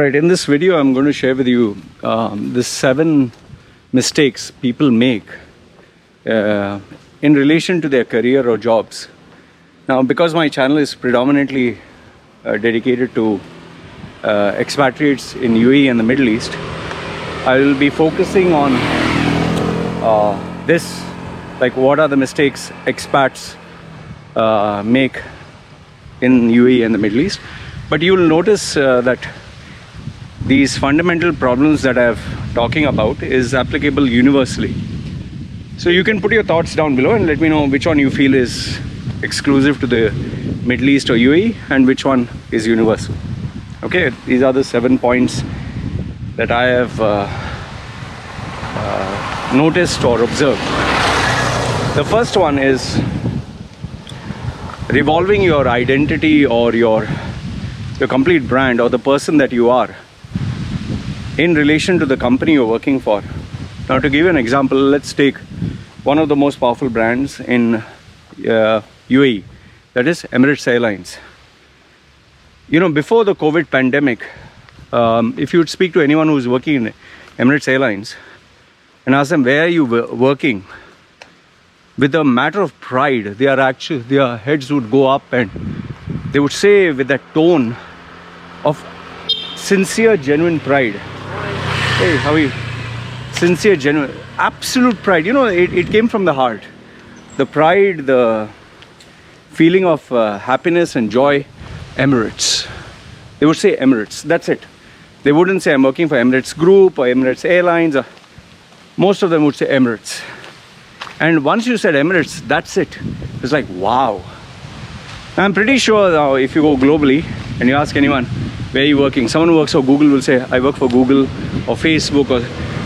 Alright, in this video I'm going to share with you the 7 mistakes people make in relation to their career or jobs. Now, because my channel is predominantly dedicated to expatriates in UAE and the Middle East, I will be focusing on this, like what are the mistakes expats make in UAE and the Middle East. But you will notice that these fundamental problems that I'm talking about is applicable universally. So you can put your thoughts down below and let me know which one you feel is exclusive to the Middle East or UAE and which one is universal. Okay, these are the 7 points that I have noticed or observed. The first one is revolving your identity or your complete brand or the person that you are in relation to the company you're working for. Now, to give you an example, let's take one of the most powerful brands in UAE, that is Emirates Airlines. You know, before the COVID pandemic, if you would speak to anyone who's working in Emirates Airlines and ask them where are you working, with a matter of pride, their heads would go up and they would say with that tone of sincere, genuine pride. Hey, how are you? Sincere, genuine, absolute pride. You know, it came from the heart. The pride, the feeling of happiness and joy. Emirates. They would say Emirates. That's it. They wouldn't say I'm working for Emirates Group or Emirates Airlines. Most of them would say Emirates. And once you said Emirates, that's it. It's like, wow. I'm pretty sure now if you go globally and you ask anyone, where are you working? Someone who works for Google will say, I work for Google or Facebook,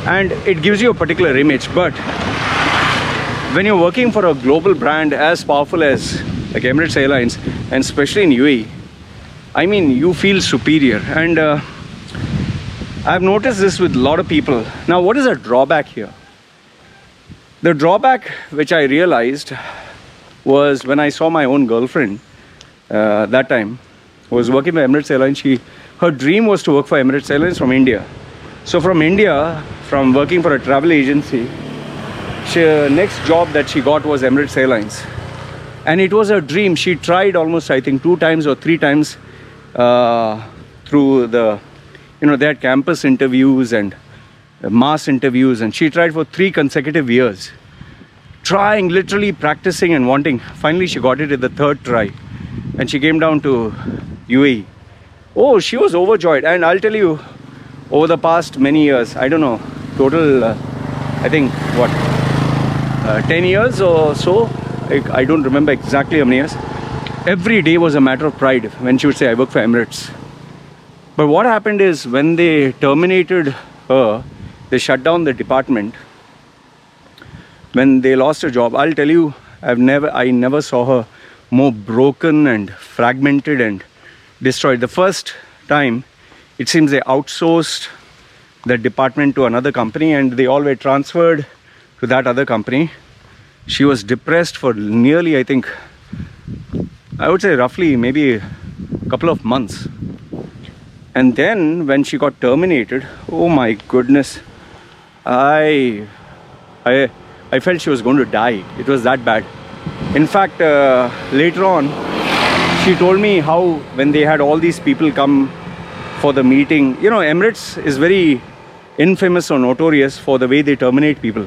and it gives you a particular image. But when you're working for a global brand as powerful as like Emirates Airlines, and especially in UAE, I mean, you feel superior. And I've noticed this with a lot of people. Now, what is a drawback here? The drawback which I realized was when I saw my own girlfriend that time was working for Emirates Airlines. Her dream was to work for Emirates Airlines from India. So from India, from working for a travel agency, next job that she got was Emirates Airlines. And it was her dream. She tried almost, I think, 2 times or 3 times through the, they had campus interviews and mass interviews, and she tried for 3 consecutive years, trying, literally practicing and wanting. Finally, she got it at the 3rd try, and she came down to UAE. Oh, she was overjoyed. And I'll tell you, over the past many years, I don't know, total, I think, 10 years or so, I don't remember exactly how many years, every day was a matter of pride when she would say, I work for Emirates. But what happened is, when they terminated her, they shut down the department. When they lost her job, I'll tell you, I never saw her more broken and fragmented and destroyed. The first time, it seems they outsourced the department to another company and they all were transferred to that other company. She was depressed for nearly, I think, I would say roughly maybe a couple of months. And then when she got terminated, oh my goodness, I felt she was going to die. It was that bad. In fact, later on, she told me how when they had all these people come for the meeting, Emirates is very infamous or notorious for the way they terminate people.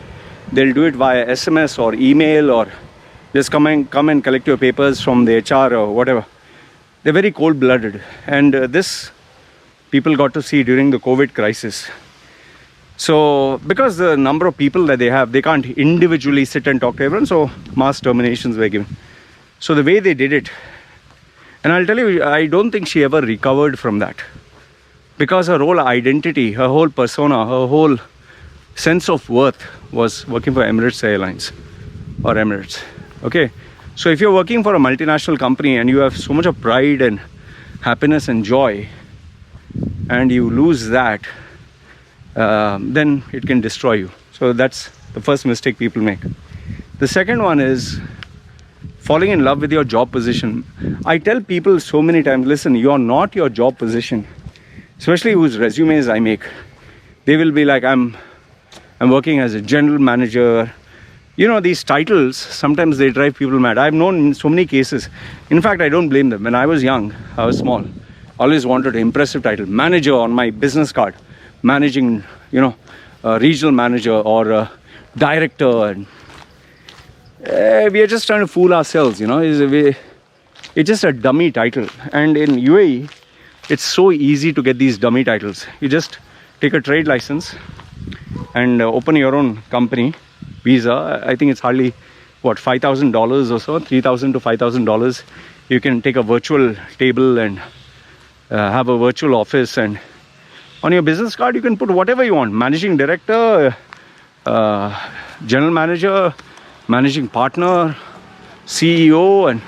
They'll do it via SMS or email, or just come and collect your papers from the HR or whatever. They're very cold-blooded. And this people got to see during the COVID crisis. So, because the number of people that they have, they can't individually sit and talk to everyone, so mass terminations were given. So the way they did it, and I'll tell you, I don't think she ever recovered from that. Because her whole identity, her whole persona, her whole sense of worth was working for Emirates Airlines or Emirates. Okay, so if you're working for a multinational company and you have so much of pride and happiness and joy, and you lose that, then it can destroy you. So that's the first mistake people make. The second one is falling in love with your job position. I tell people so many times, listen, you're not your job position. especially whose resumes I make. They will be like, I'm working as a general manager. You know, these titles, sometimes they drive people mad. I've known in so many cases. In fact, I don't blame them. When I was young, I was small, always wanted an impressive title. Manager on my business card. Managing, you know, regional manager or director. And we are just trying to fool ourselves, you know. It's just a dummy title. And in UAE, it's so easy to get these dummy titles. You just take a trade license and open your own company, visa. I think it's hardly, what, $5,000 or so, $3,000 to $5,000. You can take a virtual table and have a virtual office, and on your business card you can put whatever you want. Managing director, general manager, managing partner, CEO. And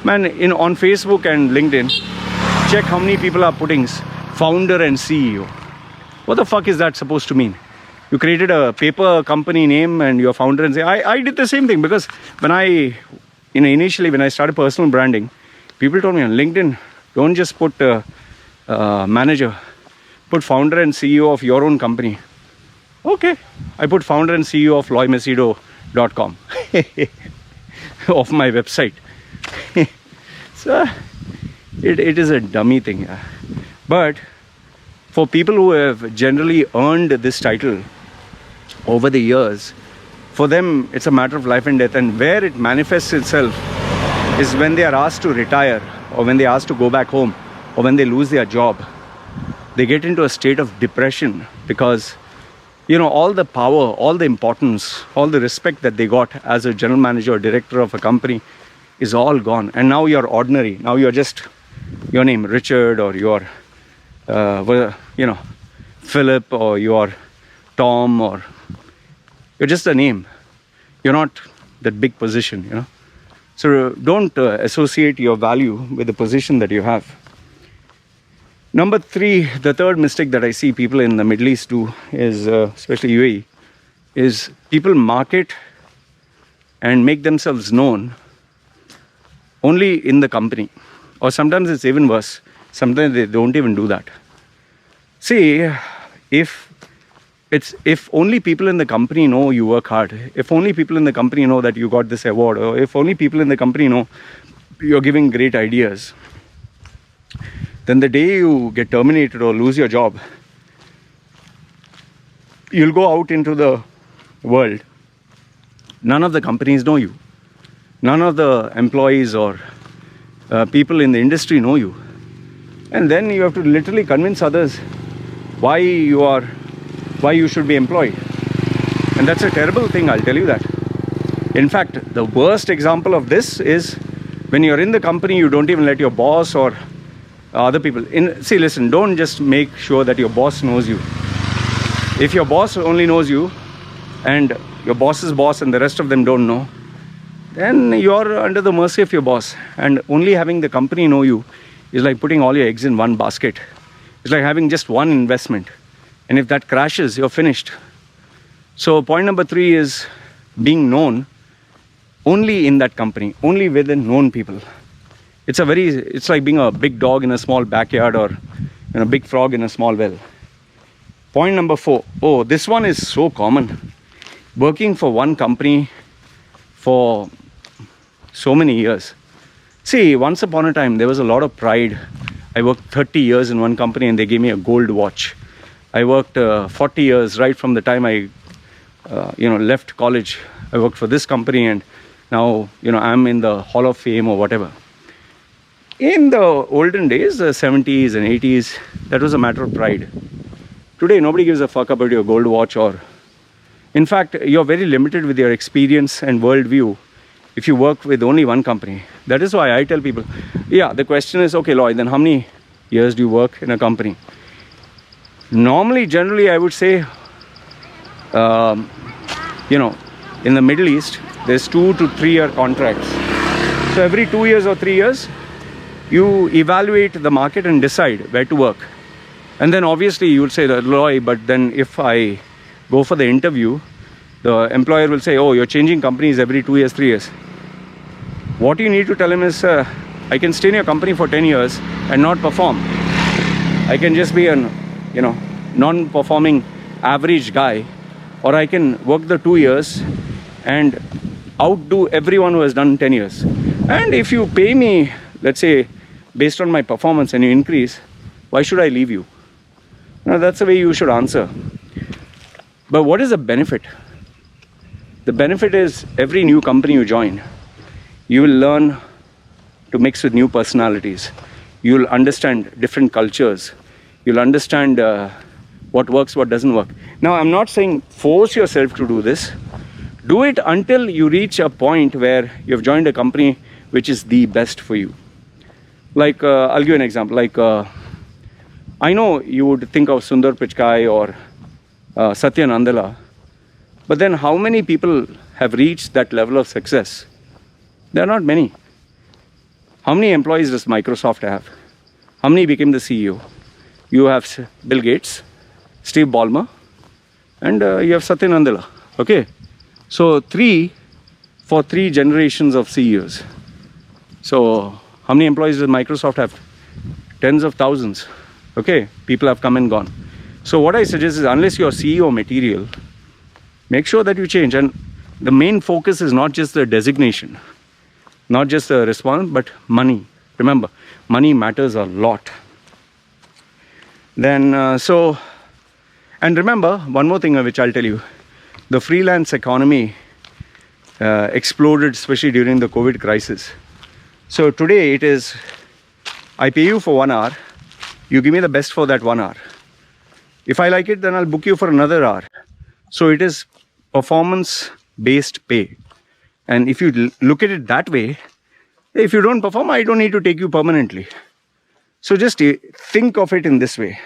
man, on Facebook and LinkedIn, check how many people are putting founder and CEO. What the fuck is that supposed to mean? You created a paper company name and you're founder and say, I did the same thing, because when initially when I started personal branding, people told me on LinkedIn, don't just put manager, put founder and CEO of your own company. Okay, I put founder and CEO of loymacedo.com of my website. So it is a dummy thing. Yeah. But for people who have generally earned this title over the years, for them it's a matter of life and death. And where it manifests itself is when they are asked to retire, or when they are asked to go back home, or when they lose their job. They get into a state of depression because, you know, all the power, all the importance, all the respect that they got as a general manager or director of a company is all gone. And now you're ordinary. Now you're just your name, Richard, or you're Philip, or you're Tom, or you're just a name. You're not that big position, you know. So don't associate your value with the position that you have. Number 3, the third mistake that I see people in the Middle East do is, especially UAE, is people market and make themselves known only in the company. Or sometimes it's even worse. Sometimes they don't even do that. See, if only people in the company know you work hard, if only people in the company know that you got this award, or if only people in the company know you're giving great ideas, then the day you get terminated or lose your job, you'll go out into the world. None of the companies know you. None of the employees or people in the industry know you. And then you have to literally convince others why you should be employed. And that's a terrible thing, I'll tell you that. In fact, the worst example of this is when you're in the company, you don't even let your boss or other people in. See, listen, don't just make sure that your boss knows you. If your boss only knows you and your boss's boss and the rest of them don't know, then you're under the mercy of your boss. And only having the company know you is like putting all your eggs in one basket. It's like having just one investment. And if that crashes, you're finished. So point number 3 is being known only in that company, only within known people. It's like being a big dog in a small backyard, or a big frog in a small well. Point number 4. Oh, this one is so common. Working for one company for so many years. See, once upon a time, there was a lot of pride. I worked 30 years in one company and they gave me a gold watch. I worked 40 years right from the time I left college. I worked for this company, and now, I'm in the Hall of Fame or whatever. In the olden days, the 70s and 80s, that was a matter of pride. Today, nobody gives a fuck about your gold watch, or in fact, you're very limited with your experience and worldview if you work with only one company. That is why I tell people, the question is, okay, Lloyd, then how many years do you work in a company? Normally, generally, I would say, in the Middle East, there's 2 to 3 year contracts. So every 2 years or 3 years, you evaluate the market and decide where to work. And then obviously you will say that, Lloyd, but then if I go for the interview, the employer will say, oh, you're changing companies every 2 years, 3 years. What you need to tell him is, I can stay in your company for 10 years and not perform. I can just be an, non-performing average guy, or I can work the 2 years and outdo everyone who has done 10 years. And if you pay me, let's say, based on my performance and you increase, why should I leave you? That's the way you should answer. But what is the benefit? The benefit is every new company you join, you will learn to mix with new personalities. You'll understand different cultures. You'll understand what works, what doesn't work. Now, I'm not saying force yourself to do this. Do it until you reach a point where you've joined a company which is the best for you. Like, I'll give you an example. Like, I know you would think of Sundar Pichai or Satya Nadella, but then how many people have reached that level of success? There are not many. How many employees does Microsoft have? How many became the CEO? You have Bill Gates, Steve Ballmer, and you have Satya Nadella. Okay, so 3 for 3 generations of CEOs. So how many employees does Microsoft have? Tens of thousands. Okay, people have come and gone. So what I suggest is, unless you're CEO material, make sure that you change. And the main focus is not just the designation, not just the response, but money. Remember, money matters a lot. Then, and remember, one more thing which I'll tell you. The freelance economy exploded, especially during the COVID crisis. So today it is, I pay you for 1 hour, you give me the best for that 1 hour. If I like it, then I'll book you for another hour. So it is performance-based pay. And if you look at it that way, if you don't perform, I don't need to take you permanently. So just think of it in this way.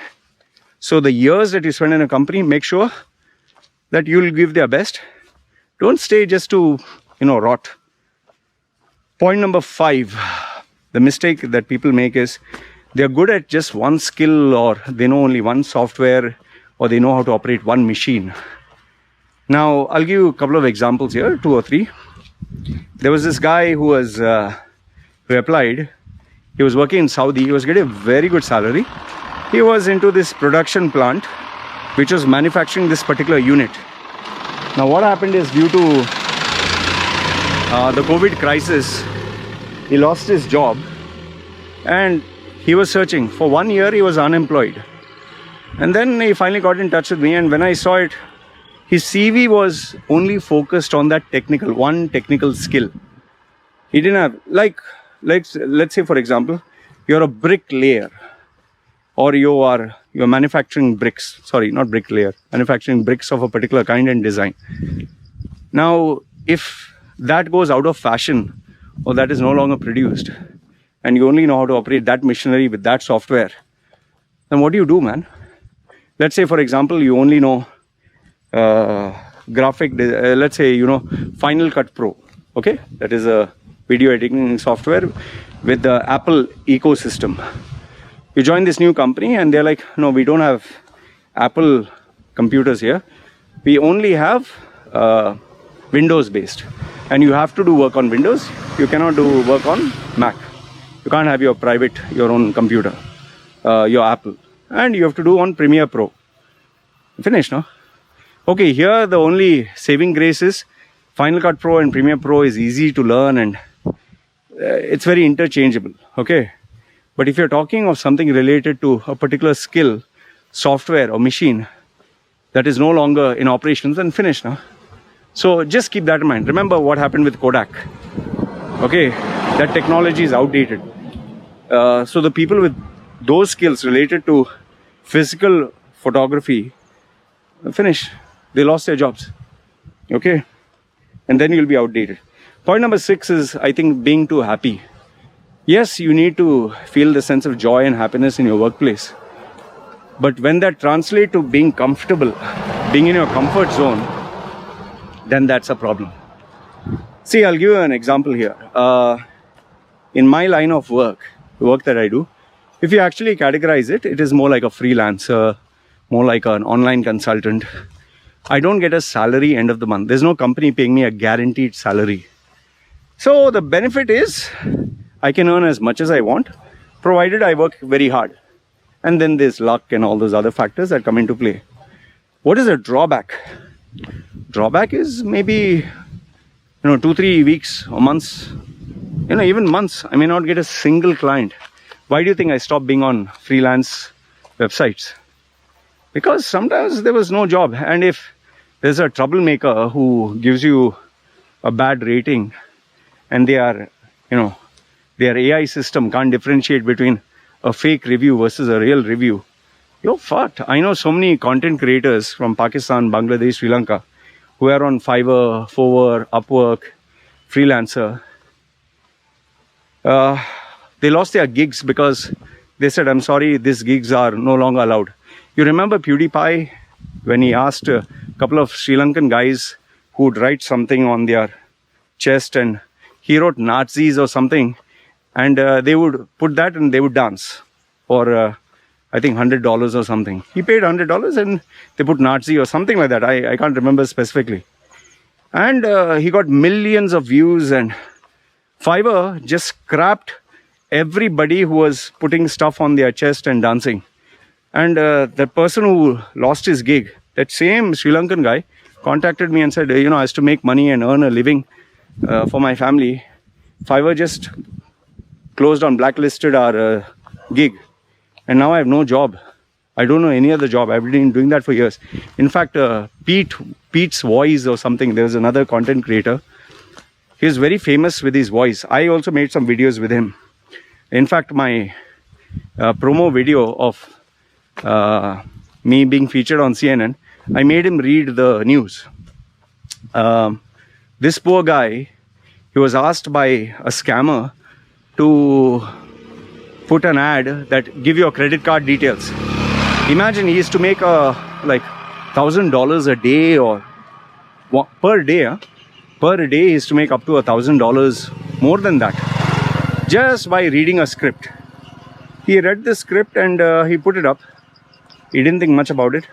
So the years that you spend in a company, make sure that you'll give their best. Don't stay just to, rot. Point number 5, the mistake that people make is they're good at just one skill, or they know only one software, or they know how to operate one machine. Now, I'll give you a couple of examples here, 2 or 3. There was this guy who applied. He was working in Saudi. He was getting a very good salary. He was into this production plant which was manufacturing this particular unit. Now what happened is, due to the COVID crisis, he lost his job and he was searching. For 1 year he was unemployed, and then he finally got in touch with me, and when I saw it, his CV was only focused on that one technical skill. He didn't have, let's say for example, you're a bricklayer, or you're manufacturing bricks, manufacturing bricks of a particular kind and design. Now, if that goes out of fashion, or that is no longer produced, and you only know how to operate that machinery with that software, then what do you do, man? Let's say for example, you only know let's say Final Cut Pro. Okay, that is a video editing software with the Apple ecosystem. You join this new company and they're like, no, we don't have Apple computers here. We only have Windows based, and you have to do work on Windows. You cannot do work on Mac. You can't have your own computer, your Apple, and you have to do on Premiere Pro. Finished, no? Okay, here the only saving grace is Final Cut Pro and Premiere Pro is easy to learn, and it's very interchangeable. Okay, but if you're talking of something related to a particular skill, software or machine that is no longer in operations, then finished, no? So just keep that in mind. Remember what happened with Kodak. Okay, that technology is outdated. So the people with those skills related to physical photography, finish. They lost their jobs. Okay, and then you'll be outdated. Point number 6 is, I think, being too happy. Yes, you need to feel the sense of joy and happiness in your workplace. But when that translates to being comfortable, being in your comfort zone, then that's a problem. See, I'll give you an example here. In my line of work, the work that I do, if you actually categorize it, it is more like a freelancer, more like an online consultant. I don't get a salary end of the month. There's no company paying me a guaranteed salary. So the benefit is I can earn as much as I want, provided I work very hard. And then there's luck and all those other factors that come into play. What is a drawback? Drawback is maybe 2-3 weeks or months, even months. I may not get a single client. Why do you think I stopped being on freelance websites? Because sometimes there was no job, and if there's a troublemaker who gives you a bad rating and their AI system can't differentiate between a fake review versus a real review, you're fucked. I know so many content creators from Pakistan, Bangladesh, Sri Lanka who are on Fiverr, Fiverr, Upwork, Freelancer. They lost their gigs because they said, I'm sorry, these gigs are no longer allowed. You remember PewDiePie when he asked a couple of Sri Lankan guys who would write something on their chest, and he wrote Nazis or something, and they would put that and they would dance for I think $100 or something. He paid $100 and they put Nazi or something like that. I can't remember specifically. And he got millions of views, and Fiverr just scrapped everybody who was putting stuff on their chest and dancing. And the person who lost his gig, that same Sri Lankan guy, contacted me and said, I have to make money and earn a living for my family. Fiverr just closed on, blacklisted our gig. And now I have no job. I don't know any other job. I've been doing that for years. In fact, Pete's Voice or something, there's another content creator. He's very famous with his voice. I also made some videos with him. In fact, my promo video of me being featured on CNN, I made him read the news. This poor guy, he was asked by a scammer to put an ad that give your credit card details. Imagine he used to make like $1,000 a day, or per day. Per day he used to make up to $1,000, more than that, just by reading a script. He read the script and he put it up. He didn't think much about it.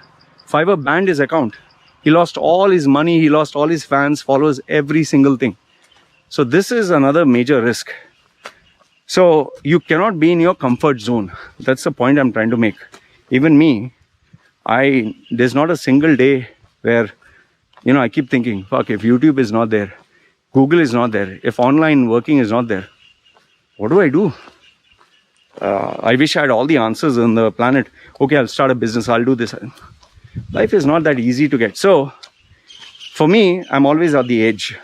Fiverr banned his account. He lost all his money. He lost all his fans, followers, every single thing. So this is another major risk. So you cannot be in your comfort zone. That's the point I'm trying to make. Even me, there's not a single day where, I keep thinking, fuck, if YouTube is not there, Google is not there, if online working is not there, what do I do? I wish I had all the answers on the planet. Okay, I'll start a business, I'll do this. Life is not that easy to get. So for me, I'm always at the edge.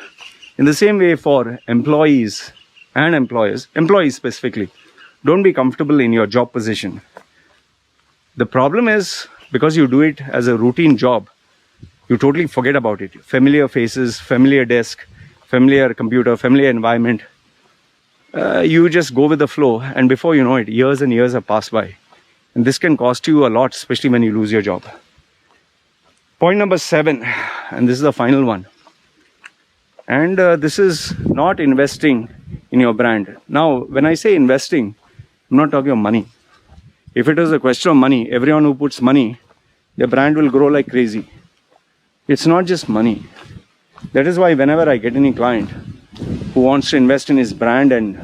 In the same way for employees and employers specifically, don't be comfortable in your job position. The problem is, because you do it as a routine job, you totally forget about it. Familiar faces, familiar desk, familiar computer, familiar environment. You just go with the flow, and before you know it, years and years have passed by. And this can cost you a lot, especially when you lose your job. Point number 7, and this is the final one. And this is not investing in your brand. Now, when I say investing, I'm not talking of money. If it is a question of money, everyone who puts money, their brand will grow like crazy. It's not just money. That is why whenever I get any client who wants to invest in his brand and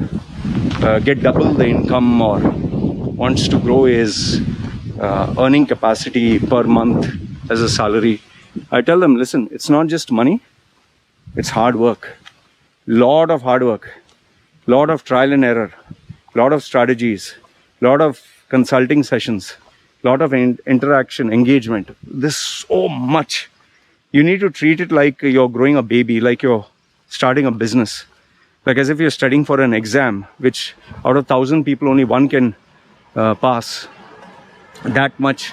get double the income, or wants to grow his earning capacity per month as a salary, I tell them, listen, it's not just money, it's hard work. Lot of hard work, lot of trial and error, lot of strategies, lot of consulting sessions, lot of interaction, engagement. There's so much. You need to treat it like you're growing a baby, like you're starting a business, like as if you're studying for an exam, which out of 1,000 people, only one can pass. That much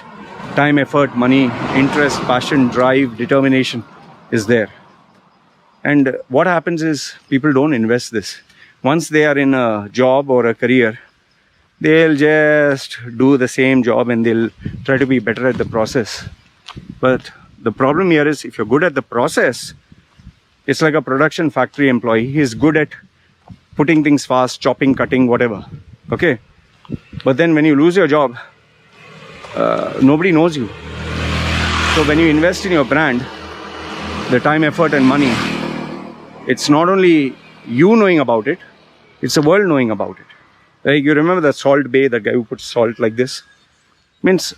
time, effort, money, interest, passion, drive, determination is there. And what happens is people don't invest this. Once they are in a job or a career, they'll just do the same job and they'll try to be better at the process. But the problem here is, if you're good at the process, it's like a production factory employee. He's good at putting things fast, chopping, cutting, whatever. Okay? But then when you lose your job, nobody knows you. So when you invest in your brand, the time, effort and money, it's not only you knowing about it, it's the world knowing about it. Like, you remember the Salt Bay, the guy who puts salt like this? Means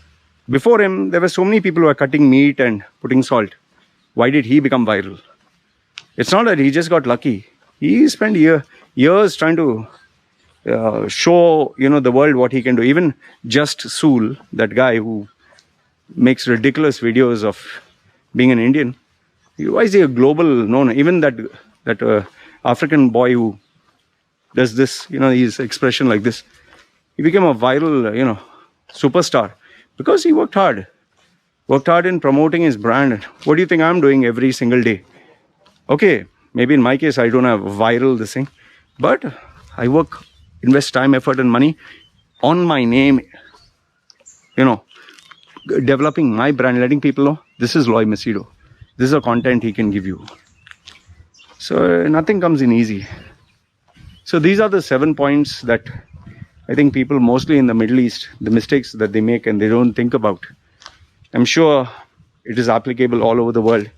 before him, there were so many people who were cutting meat and putting salt. Why did he become viral? It's not that he just got lucky. He spent years trying to show the world what he can do. Even Just Sool, that guy who makes ridiculous videos of being an Indian, why is he a global known? Even that African boy who does this, his expression like this, he became a viral, superstar because he worked hard in promoting his brand. What do you think I'm doing every single day? Okay, maybe in my case I don't have viral this thing, but I invest time, effort and money on my name, developing my brand, letting people know this is Loy Macedo. This is the content he can give you. So nothing comes in easy. So these are the 7 points that I think people mostly in the Middle East, the mistakes that they make and they don't think about. I'm sure it is applicable all over the world,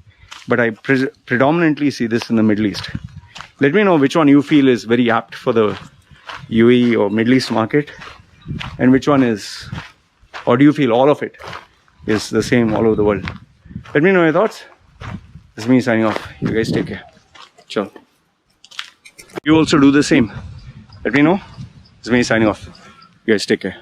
but I predominantly see this in the Middle East. Let me know which one you feel is very apt for the UAE or Middle East market, and which one is, or do you feel all of it is the same all over the world? Let me know your thoughts. This is me signing off. You guys take care. Ciao. You also do the same. Let me know. This is me signing off. You guys take care.